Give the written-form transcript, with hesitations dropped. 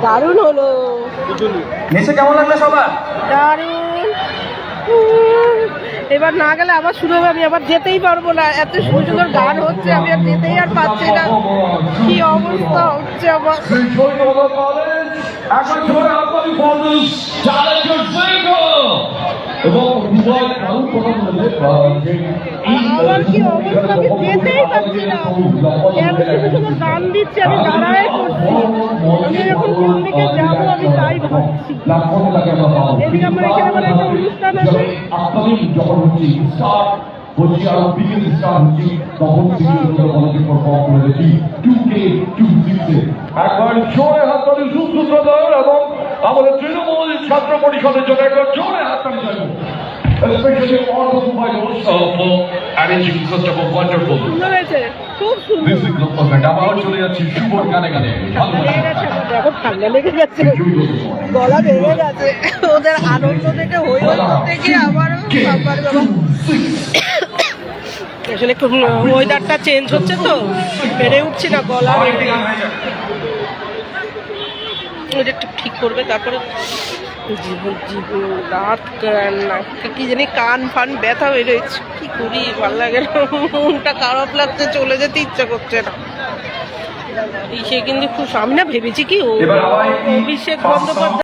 দারুণ হলো, নেচে কেমন লাগলো সবার? দারুণ। এবার না গেলে আবার শুরু হবে, আমি আবার যেতেই পারবো না, এত সুন্দর সুন্দর গান হচ্ছে, আমি আর যেতেই আর পাচ্ছি না, কি অবস্থা হচ্ছে আমার। আমার কি অবস্থা, আমি যেতেই পারছি না, এত সুন্দর সুন্দর গান দিচ্ছে, আমি দাঁড়ায় করছি, আমি এখন কোন দিকে যাবো আমি তাই ভাবছি। এদিকে আমার এখানে আমার একটা অনুষ্ঠান আছে, বলছি আরো বিকেল স্টার হচ্ছি তখন কলেজে পারফর্ম করে দেখি 2K26 একবার জোরে হাততালি সুস্থতার এবং আমাদের তৃণমূল ছাত্র পরিষদের জন্য একবার জোরে হাততালি চাইব especially all the supervisors for arranging such a wonderful সুন্দর হয়েছে, খুব সুন্দর। music performance আবার চলে যাচ্ছি শুভর গানে গানে ভালো এখন ঠান্ডা লেগে গেছে, গলা ভেঙে গেছে ওদের আনন্দ থেকে, হই হই করতে গিয়ে আবারও বাবা আসলে একটু ওয়েদারটা চেঞ্জ হচ্ছে তো পেরে উঠছি না, গলা একটু ঠিক করবে, তারপরে রাত কি জানি কান ফান ব্যথা হয়ে রয়েছে, কি করি ভাল লাগে না, মনটা খারাপ লাগছে, চলে যেতে ইচ্ছা করছে না। সে কিন্তু খুব, আমি না ভেবেছি কি অভিষেক বন্দ্যোপাধ্যায়